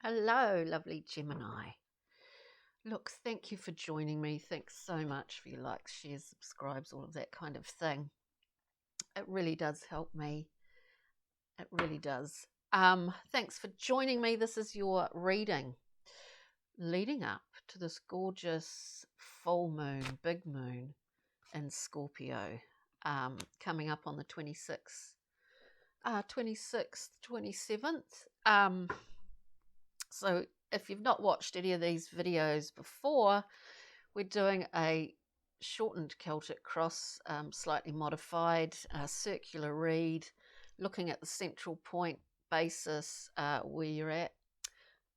Hello, lovely Gemini. Look, thank you for joining me. Thanks so much for your likes, shares, subscribes, all of that kind of thing. It really does help me. It really does. Thanks for joining me. This is your reading leading up to this gorgeous full moon, big moon in Scorpio, coming up on the 26th, 27th. So if you've not watched any of these videos before, we're doing a shortened Celtic cross, slightly modified, circular read, looking at the central point basis, where you're at,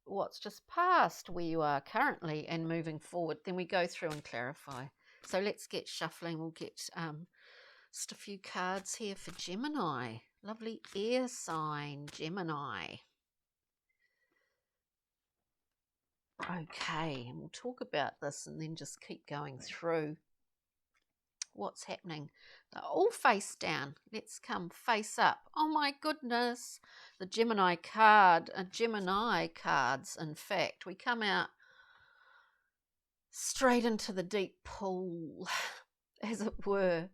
what's just past where you are currently, and moving forward. Then we go through and clarify. So let's get shuffling. We'll get just a few cards here for Gemini. Lovely air sign, Gemini. Okay, and we'll talk about this and then just keep going through what's happening. They're all face down. Let's come face up. Oh my goodness. The Gemini card, Gemini cards, in fact. We come out straight into the deep pool, as it were,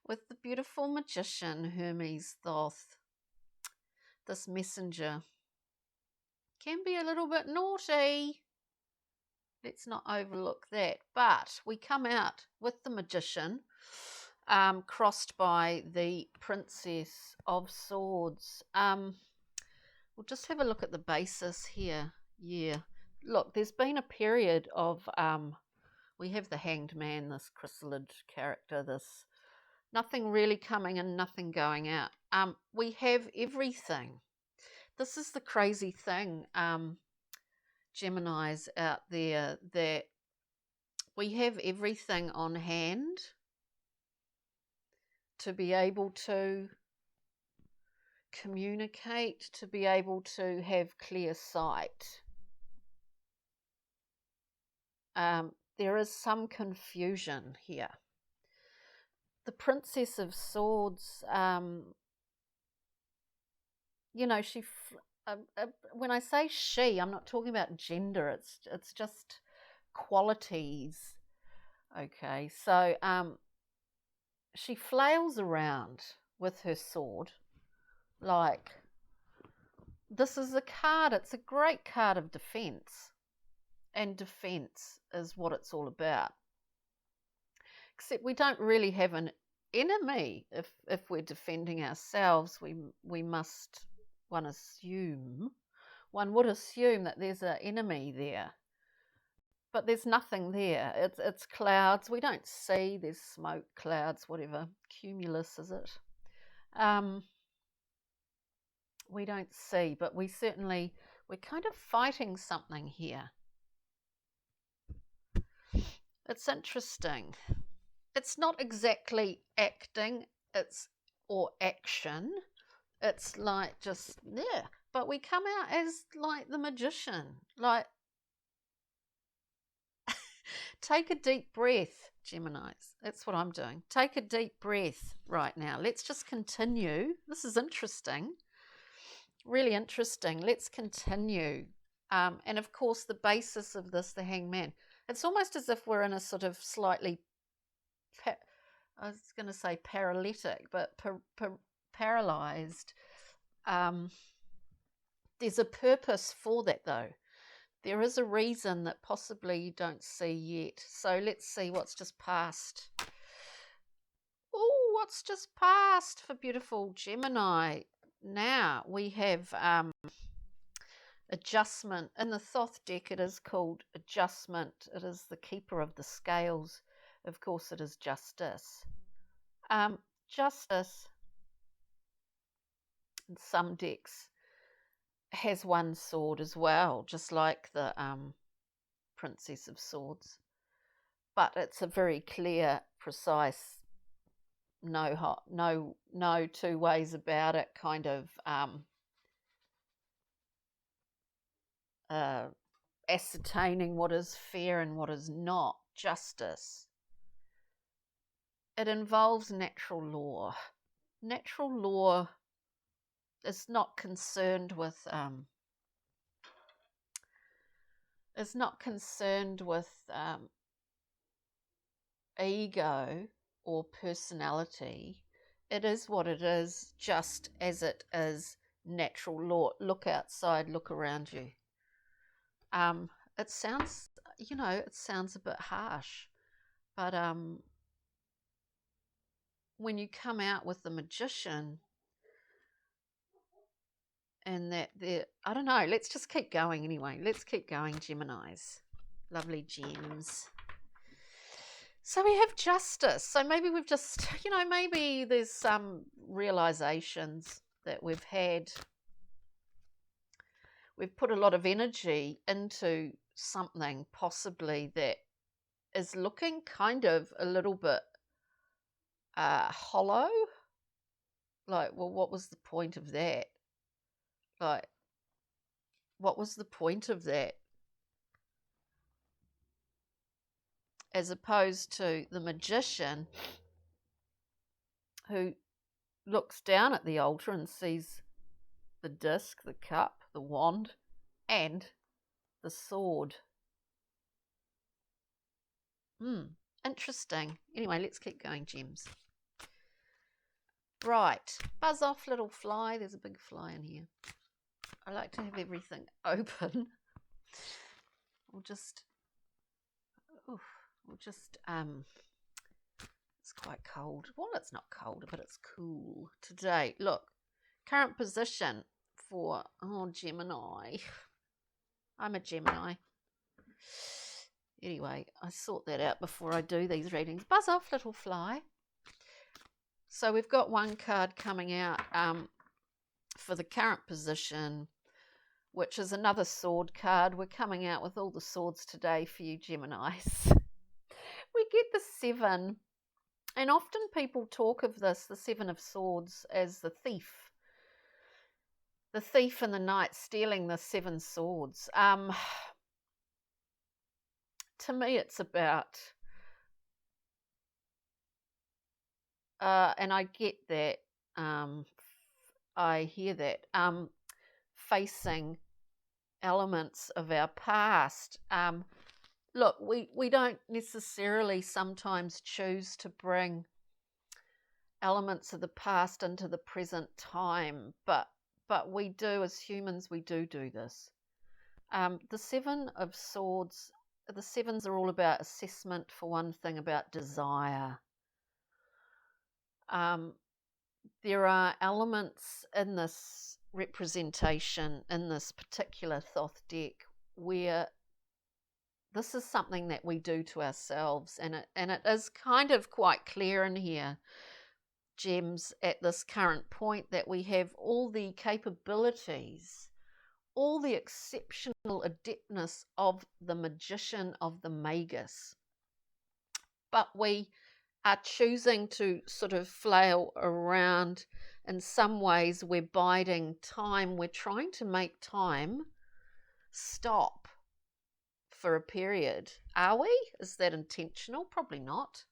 with the beautiful magician, Hermes Thoth. This messenger can be a little bit naughty. Let's not overlook that. But we come out with the magician, crossed by the Princess of Swords. We'll just have a look at the basis here. Yeah. Look, there's been a period of, we have the Hanged Man, this chrysalid character, this nothing really coming in, nothing going out. We have everything. This is the crazy thing, Geminis out there, that we have everything on hand to be able to communicate, to be able to have clear sight. There is some confusion here. The Princess of Swords, you know, when I say she, I'm not talking about gender. It's just qualities. Okay, so she flails around with her sword like this is a card. It's a great card of defense, and defense is what it's all about. Except we don't really have an enemy. If we're defending ourselves, we must. One would assume that there's an enemy there, but there's nothing there. It's clouds. We don't see. There's smoke, clouds, whatever. Cumulus, is it? We don't see, but we're kind of fighting something here. It's interesting. It's not exactly acting, or action. It's like just there. But we come out as like the magician. Like, take a deep breath, Geminis. That's what I'm doing. Take a deep breath right now. Let's just continue. This is interesting. Really interesting. Let's continue. And of course, the basis of this, the Hangman, it's almost as if we're in a sort of slightly, I was going to say paralytic, but paralyzed. There's a purpose for that, though. There is a reason that possibly you don't see yet. So let's see what's just passed. Oh, what's just passed for beautiful Gemini? Now we have adjustment. In the Thoth deck, it is called adjustment. It is the keeper of the scales. Of course, it is justice. Justice in some decks has one sword as well, just like the Princess of Swords. But it's a very clear, precise, no two ways about it kind of ascertaining what is fair and what is not. Justice. It involves natural law. Natural law is not concerned with is not concerned with ego or personality. It is what it is, just as it is natural law. Look outside, look around you. It sounds, it sounds a bit harsh, but when you come out with the magician, and that I don't know, let's just keep going anyway. Let's keep going, Geminis. Lovely gems. So we have justice. So maybe we've just, maybe there's some realizations that we've had. We've put a lot of energy into something possibly that is looking kind of a little bit hollow. Like, well, what was the point of that? Like, what was the point of that? As opposed to the magician who looks down at the altar and sees the disc, the cup, the wand, and the sword. Interesting. Anyway, let's keep going, gems. Right. Buzz off, little fly. There's a big fly in here. I like to have everything open. It's quite cold. Well, it's not cold, but it's cool today. Look, current position for, Gemini. I'm a Gemini. Anyway, I sort that out before I do these readings. Buzz off, little fly. So we've got one card coming out for the current position, which is another sword card. We're coming out with all the swords today for you, Geminis. We get the 7, and often people talk of this, the 7 of swords, as the thief. The thief and the knight stealing the 7 swords. To me, it's about, and I get that, I hear that, facing elements of our past. Look, we don't necessarily sometimes choose to bring elements of the past into the present time, but we do, as humans, we do this. The 7 of swords, the 7s are all about assessment, for one thing, about desire. There are elements in this representation, in this particular Thoth deck, where this is something that we do to ourselves, and it is kind of quite clear in here, gems, at this current point, that we have all the capabilities, all the exceptional adeptness of the magician, of the Magus, but we are choosing to sort of flail around. In some ways, we're biding time. We're trying to make time stop for a period. Are we? Is that intentional? Probably not.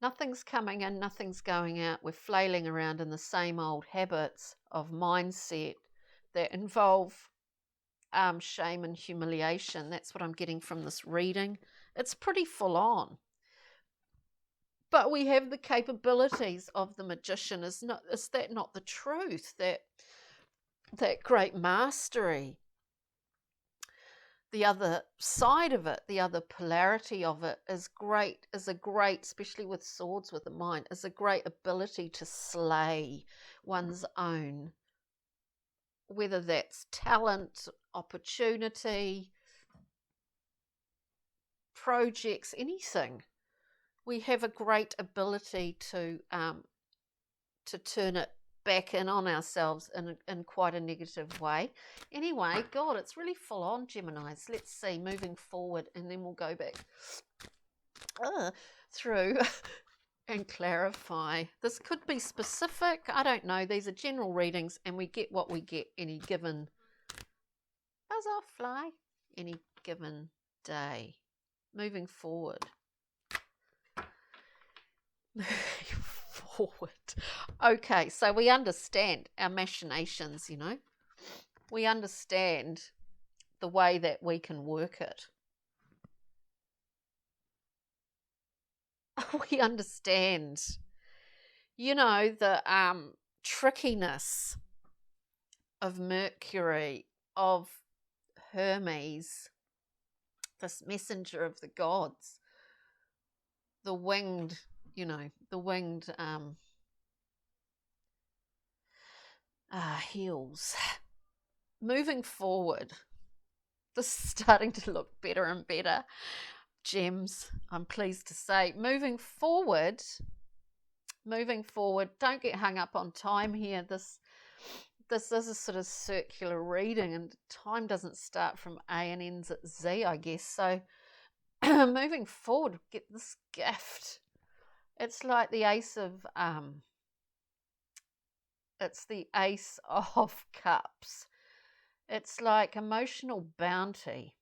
Nothing's coming in, nothing's going out. We're flailing around in the same old habits of mindset that involve shame and humiliation. That's what I'm getting from this reading. It's pretty full on. But we have the capabilities of the magician. Is that not the truth? That great mastery. The other side of it, the other polarity of it is a great, especially with swords, with the mind, is a great ability to slay one's own. Whether that's talent, opportunity, projects, anything. We have a great ability to turn it back in on ourselves in quite a negative way. Anyway, God, it's really full on, Geminis. Let's see, moving forward, and then we'll go back through and clarify. This could be specific. I don't know. These are general readings, and we get what we get any given, buzz off, fly, any given day. Moving forward. Okay, so we understand our machinations, we understand the way that we can work it. We understand, the trickiness of Mercury, of Hermes, this messenger of the gods, the winged heels. Moving forward, this is starting to look better and better, gems, I'm pleased to say. Moving forward, don't get hung up on time here. This is a sort of circular reading, and time doesn't start from A and ends at Z, I guess. So moving forward, get this gift. It's like the Ace of Cups. It's like emotional bounty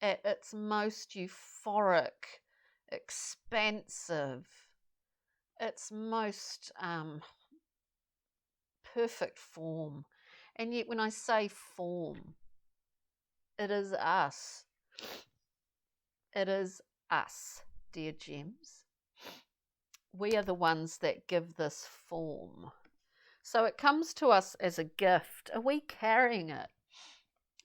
at its most euphoric, expansive, its most perfect form. And yet when I say form, it is us. It is us, dear gems. We are the ones that give this form. So it comes to us as a gift. Are we carrying it?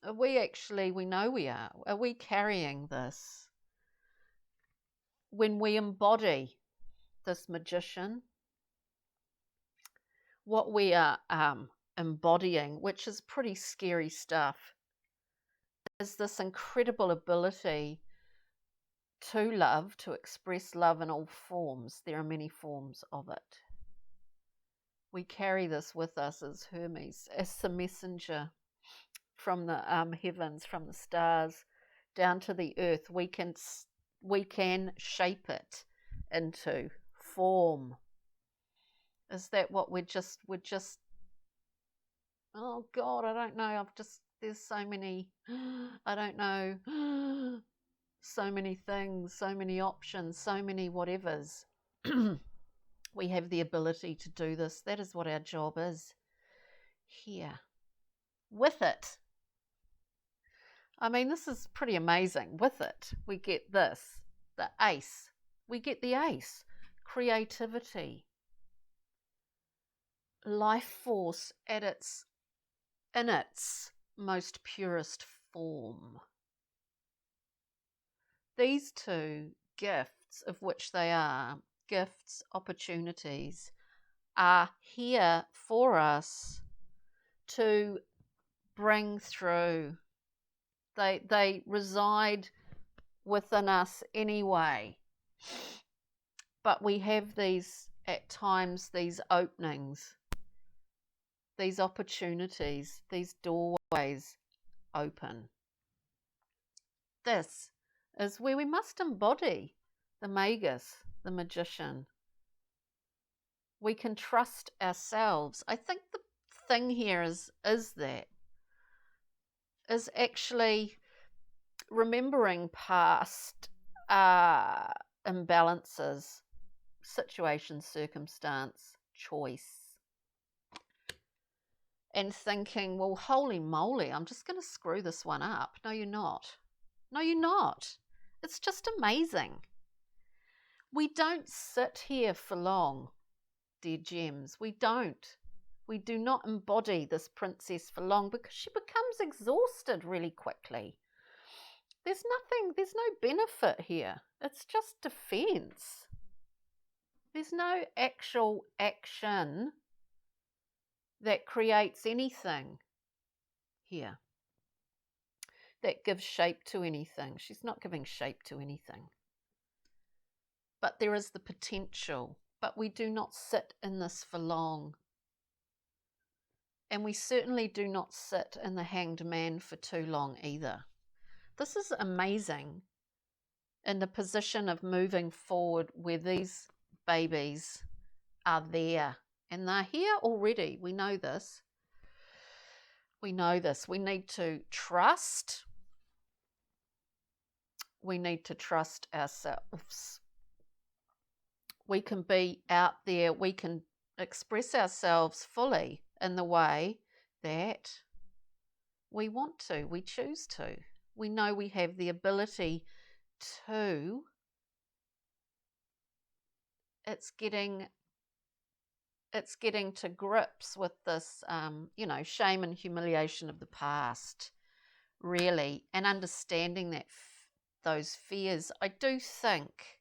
Are we actually, we know we are we carrying this? When we embody this magician, what we are embodying, which is pretty scary stuff, is this incredible ability to love, to express love in all forms. There are many forms of it. We carry this with us as Hermes, as the messenger from the heavens, from the stars down to the earth. We can shape it into form. Is that what we're just oh God, I don't know, there's so many, I don't know, so many things, so many options, so many whatevers. We have the ability to do this. That is what our job is here. With it, I mean, this is pretty amazing. With it, we get this, the ace. We get the ace, creativity, life force in its most purest form. These two gifts, of which they are gifts, opportunities, are here for us to bring through. They reside within us anyway. But we have these, at times, these openings, these opportunities, these doorways open. This is where we must embody the Magus, the magician. We can trust ourselves. I think the thing here is actually remembering past imbalances, situation, circumstance, choice, and thinking, well, holy moly, I'm just going to screw this one up. No, you're not. No, you're not. It's just amazing. We don't sit here for long, dear gems. We don't. We do not embody this princess for long because she becomes exhausted really quickly. There's no benefit here. It's just defense. There's no actual action that creates anything here, that gives shape to anything. She's not giving shape to anything. But there is the potential. But we do not sit in this for long. And we certainly do not sit in the hanged man for too long either. This is amazing in the position of moving forward where these babies are there. And they're here already. We know this. We know this. We need to trust. We need to trust ourselves. We can be out there. We can express ourselves fully in the way that We want to, we choose to. We know we have the ability to. It's getting to grips with this, shame and humiliation of the past, really, and understanding that those fears. I do think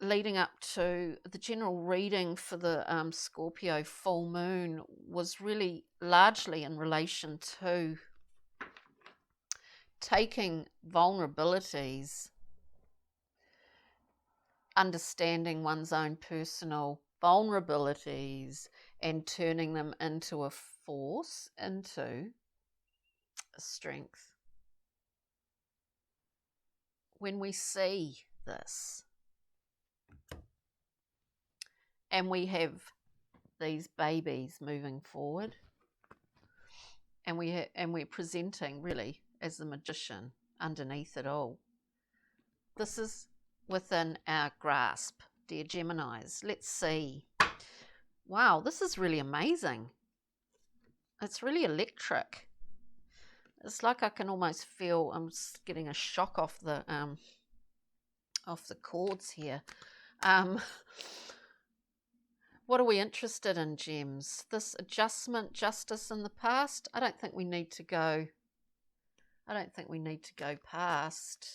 leading up to the general reading for the Scorpio full moon was really largely in relation to taking vulnerabilities, understanding one's own personal vulnerabilities and turning them into a force, into a strength. When we see this and we have these babies moving forward and we're presenting really as the magician underneath it all, this is within our grasp, dear Geminis. Let's see. Wow, this is really amazing. It's really electric. It's like I can almost feel I'm getting a shock off the cords here. What are we interested in, Gems? This adjustment, justice in the past? I don't think we need to go past.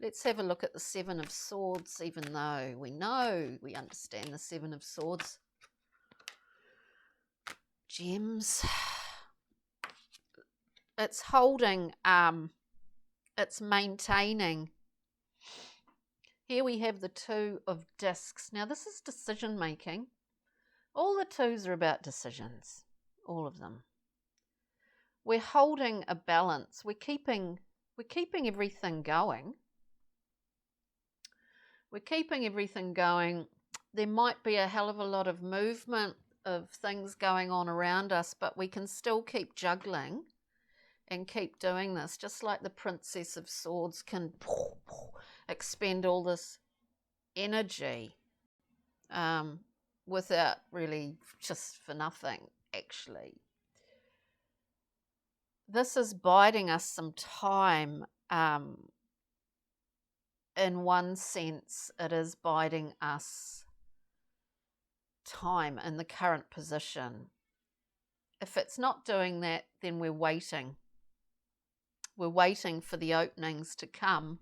Let's have a look at the Seven of Swords, even though we know, we understand the Seven of Swords. Gems. It's holding, it's maintaining. Here we have the Two of Discs. Now this is decision making. All the twos are about decisions, all of them. We're holding a balance. We're keeping everything going. We're keeping everything going. There might be a hell of a lot of movement of things going on around us, but we can still keep juggling and keep doing this, just like the Princess of Swords can expend all this energy without really, just for nothing, actually. This is biding us some time. In one sense, it is biding us time in the current position. If it's not doing that, then we're waiting. We're waiting for the openings to come,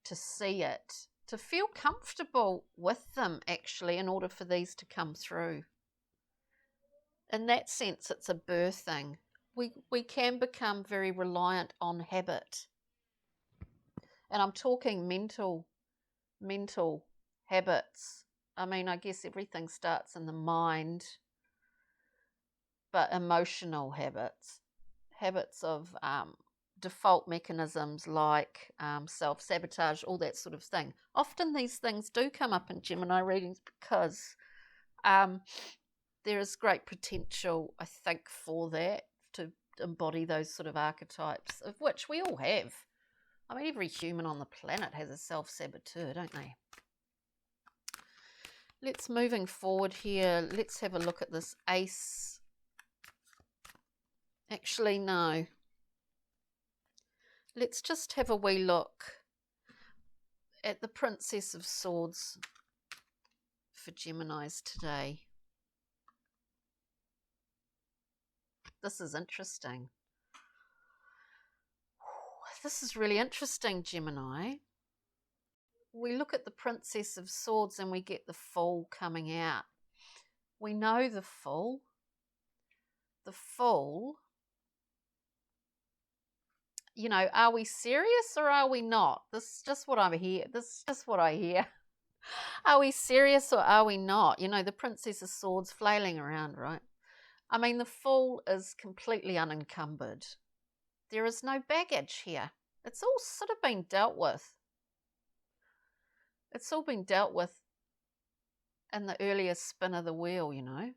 to see it, to feel comfortable with them, actually, in order for these to come through. In that sense, it's a birthing. We can become very reliant on habit. And I'm talking mental habits. I mean, I guess everything starts in the mind, but emotional habits of default mechanisms like self-sabotage, all that sort of thing. Often these things do come up in Gemini readings because there is great potential, I think, for that, to embody those sort of archetypes, of which we all have. I mean, every human on the planet has a self-saboteur, don't they? Let's, moving forward here, let's have a look at this Ace. Actually, no. Let's just have a wee look at the Princess of Swords for Geminis today. This is interesting. This is really interesting, Gemini. We look at the Princess of Swords and we get the Fool coming out. We know the Fool. The Fool, you know, are we serious or are we not? This is just what I hear. Are we serious or are we not? You know, the Princess of Swords flailing around, right? I mean, the Fool is completely unencumbered. There is no baggage here. It's all sort of been dealt with. It's all been dealt with in the earlier spin of the wheel, you know.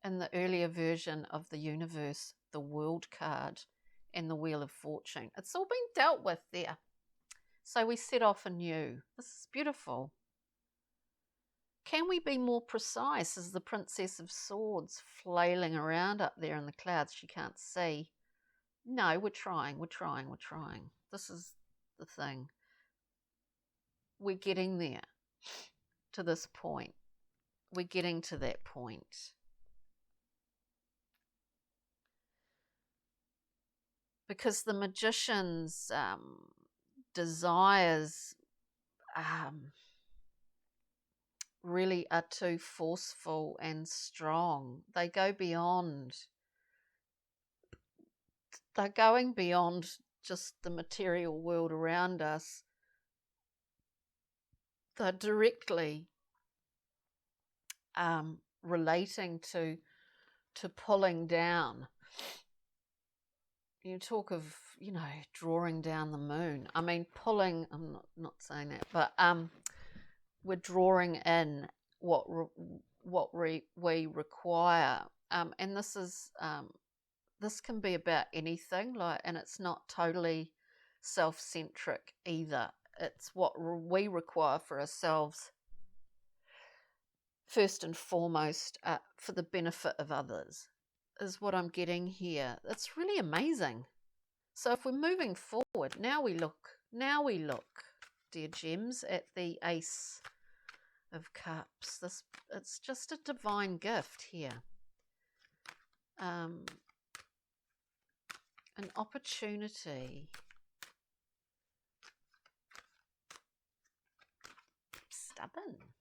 In the earlier version of the universe, the World card and the Wheel of Fortune. It's all been dealt with there. So we set off anew. This is beautiful. Can we be more precise? Is the Princess of Swords flailing around up there in the clouds she can't see? No, we're trying. This is the thing. We're getting there, to this point. We're getting to that point. Because the magician's desires really are too forceful and strong. They go beyond. They're going beyond just the material world around us. They're directly relating to pulling down. You talk of, drawing down the moon. I mean, pulling, I'm not saying that, but we're drawing in what we require. And this can be about anything, and it's not totally self-centric either. It's what we require for ourselves, first and foremost, for the benefit of others, is what I'm getting here. It's really amazing. So if we're moving forward, now we look, dear gems, at the Ace of Cups. It's just a divine gift here. An opportunity.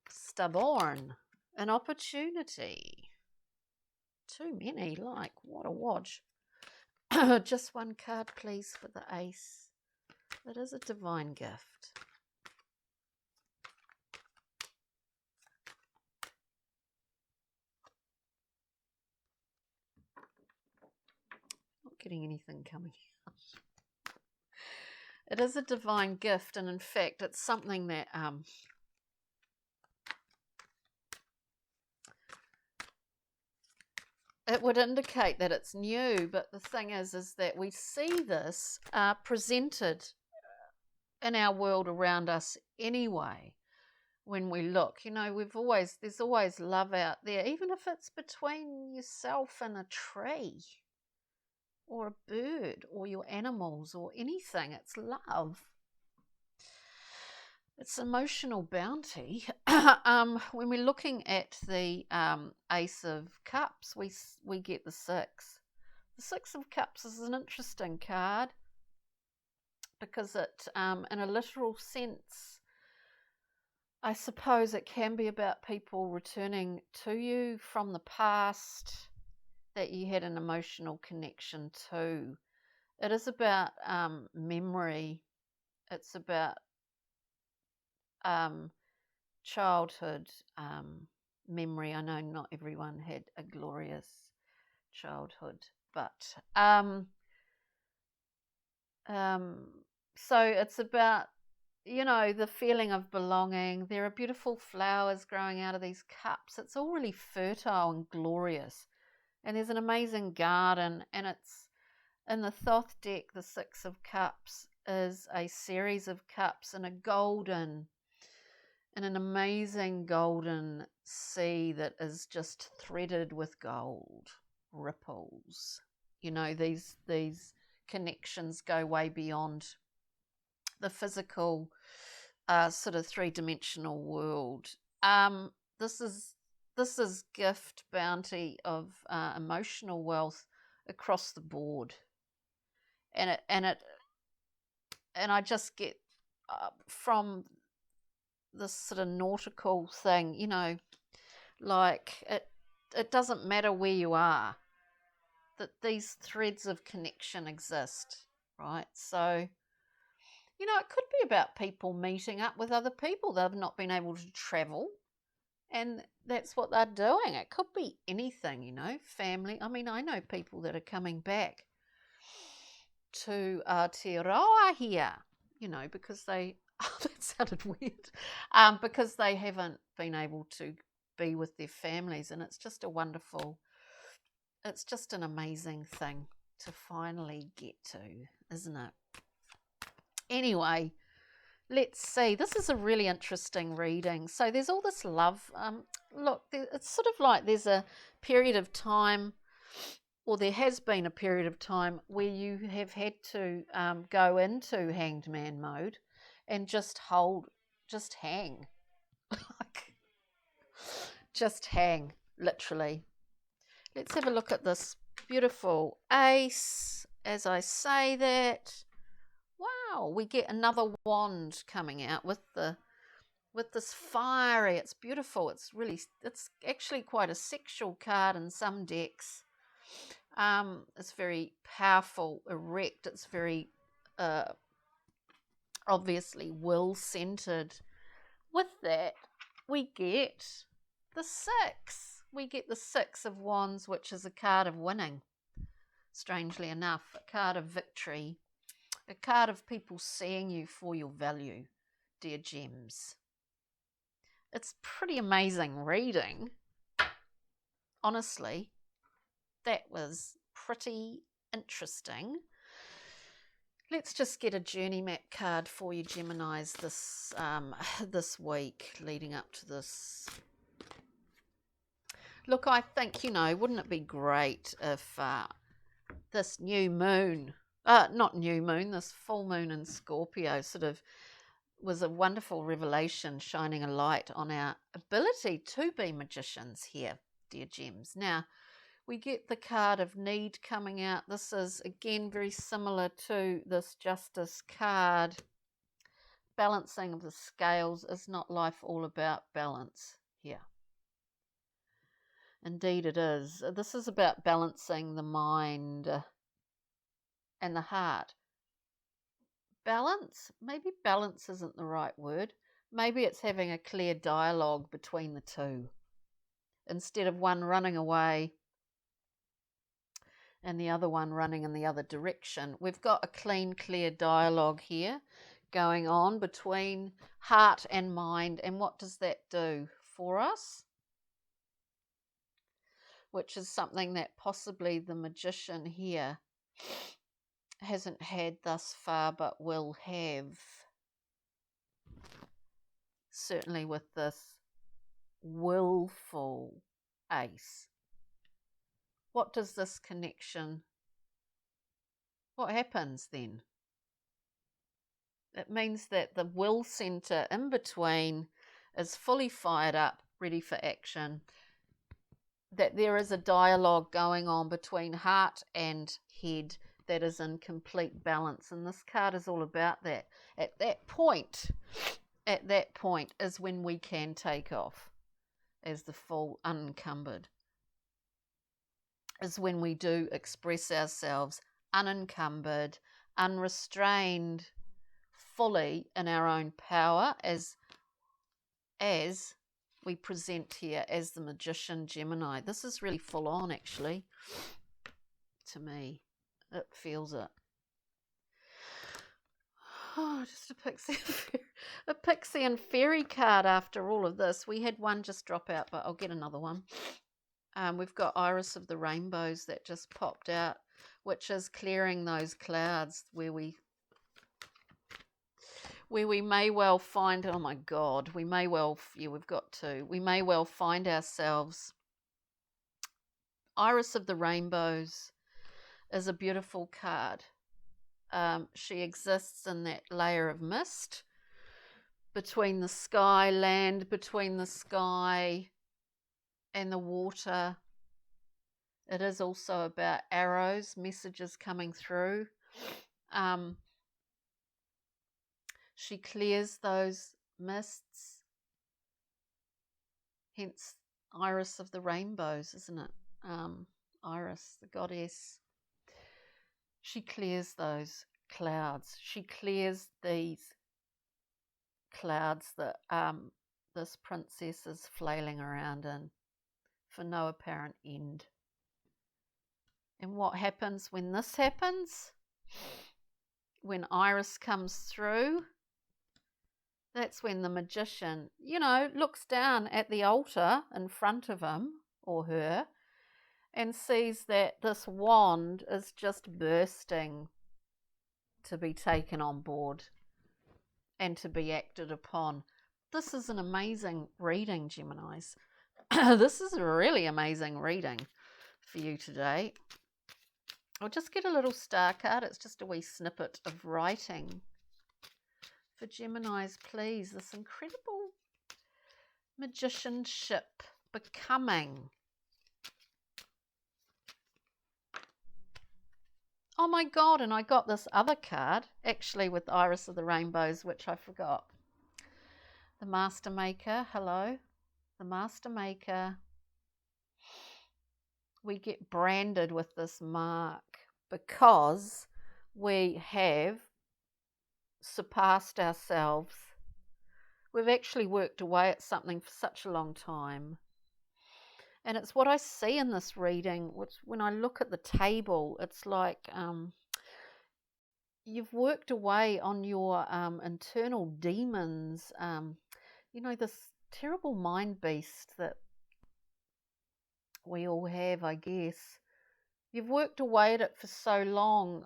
Stubborn. An opportunity. Too many, what a watch. Just one card, please, for the Ace. It is a divine gift. Not getting anything coming out. It is a divine gift, and in fact, it's something that it would indicate that it's new, but the thing is that we see this presented in our world around us anyway. When we look, there's always love out there, even if it's between yourself and a tree or a bird or your animals or anything. It's love. It's emotional bounty. When we're looking at the Ace of Cups, we get the Six. The Six of Cups is an interesting card because it, in a literal sense, I suppose it can be about people returning to you from the past that you had an emotional connection to. It is about memory. It's about childhood memory. I know not everyone had a glorious childhood, but so it's about, the feeling of belonging. There are beautiful flowers growing out of these cups. It's all really fertile and glorious. And there's an amazing garden, and it's in the Thoth deck. The Six of Cups is a series of cups in an amazing golden sea that is just threaded with gold ripples. These connections go way beyond the physical sort of three-dimensional world. This is gift bounty of emotional wealth across the board, and I just get from this sort of nautical thing, it doesn't matter where you are, that these threads of connection exist, right? So, it could be about people meeting up with other people. They've not been able to travel, and that's what they're doing. It could be anything, family. I mean, I know people that are coming back to Aotearoa here, because they, that sounded weird, because they haven't been able to be with their families, and it's just an amazing thing to finally get to, isn't it? Anyway, let's see. This is a really interesting reading. So there's all this love. Look, it's sort of like there's a period of time, or there has been a period of time where you have had to go into hanged man mode and just hang. Like, just hang, literally. Let's have a look at this beautiful ace as I say that. Wow, we get another wand coming out with this fiery. It's beautiful. It's actually quite a sexual card in some decks. It's very powerful, erect. It's very obviously will-centered. With that, we get the 6. We get the 6 of Wands, which is a card of winning. Strangely enough, a card of victory, a card of people seeing you for your value, dear gems. It's pretty amazing reading. Honestly, that was pretty interesting. Let's just get a journey map card for you, Geminis, this week leading up to this. Look, I think, wouldn't it be great if this new moon, this full moon in Scorpio sort of was a wonderful revelation, shining a light on our ability to be magicians here, dear gems. Now, we get the card of need coming out. This is, again, very similar to this Justice card. Balancing of the scales. Is not life all about balance here? Indeed it is. This is about balancing the mind and the heart. Balance? Maybe balance isn't the right word. Maybe it's having a clear dialogue between the two. Instead of one running away and the other one running in the other direction. We've got a clean, clear dialogue here going on between heart and mind. And what does that do for us? Which is something that possibly the magician here hasn't had thus far, but will have. Certainly with this willful ace. What does this connection, what happens then? It means that the will center in between is fully fired up, ready for action. That there is a dialogue going on between heart and head that is in complete balance. And this card is all about that. At that point is when we can take off as the full unencumbered. Is when we do express ourselves unencumbered, unrestrained, fully in our own power as we present here as the magician Gemini. This is really full on, actually, to me. It feels it. Oh, just a pixie and fairy card after all of this. We had one just drop out, but I'll get another one. We've got Iris of the Rainbows that just popped out, which is clearing those clouds where we may well find, oh my God, we've got two. We may well find ourselves. Iris of the Rainbows is a beautiful card. She exists in that layer of mist between the sky, land between the sky and the water. It is also about arrows, messages coming through. She clears those mists. Hence, Iris of the Rainbows, isn't it? Iris, the goddess. She clears those clouds. She clears these clouds that this princess is flailing around in for no apparent end. And what happens when this happens? When Iris comes through, that's when the magician, looks down at the altar in front of him or her and sees that this wand is just bursting to be taken on board and to be acted upon. This is an amazing reading, Geminis. This is a really amazing reading for you today. I'll just get a little star card. It's just a wee snippet of writing for Geminis, please. This incredible magicianship, becoming. Oh my God, and I got this other card, actually with Iris of the Rainbows, which I forgot. The Master Maker, hello. The Master Maker. We get branded with this mark because we have surpassed ourselves. We've actually worked away at something for such a long time. And it's what I see in this reading, which when I look at the table, it's like you've worked away on your internal demons, you know, this terrible mind beast that we all have, I guess. You've worked away at it for so long,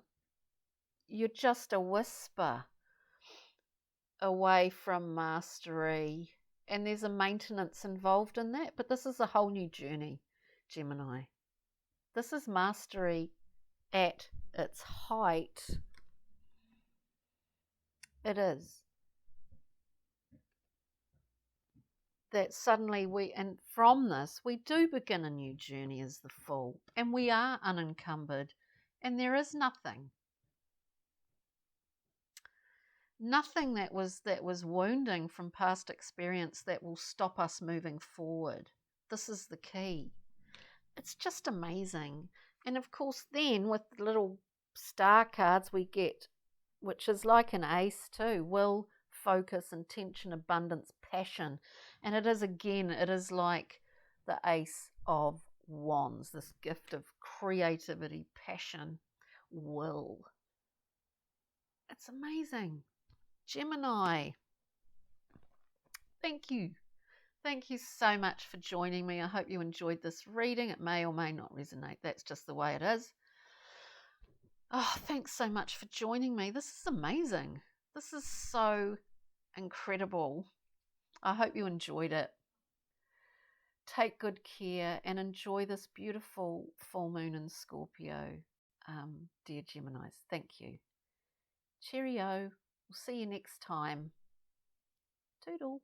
you're just a whisper away from mastery. And there's a maintenance involved in that, but this is a whole new journey, Gemini. This is mastery at its height. It is. That suddenly and from this, we do begin a new journey as the Fool, and we are unencumbered, and there is nothing that was wounding from past experience that will stop us moving forward. This is the key. It's just amazing. And of course, then with the little star cards we get, which is like an ace too: will, focus, intention, abundance, passion. And it is like the Ace of Wands, this gift of creativity, passion, will. It's amazing. Gemini, thank you. Thank you so much for joining me. I hope you enjoyed this reading. It may or may not resonate. That's just the way it is. Oh, thanks so much for joining me. This is amazing. This is so incredible. I hope you enjoyed it. Take good care and enjoy this beautiful full moon in Scorpio, dear Geminis. Thank you. Cheerio. We'll see you next time. Toodle.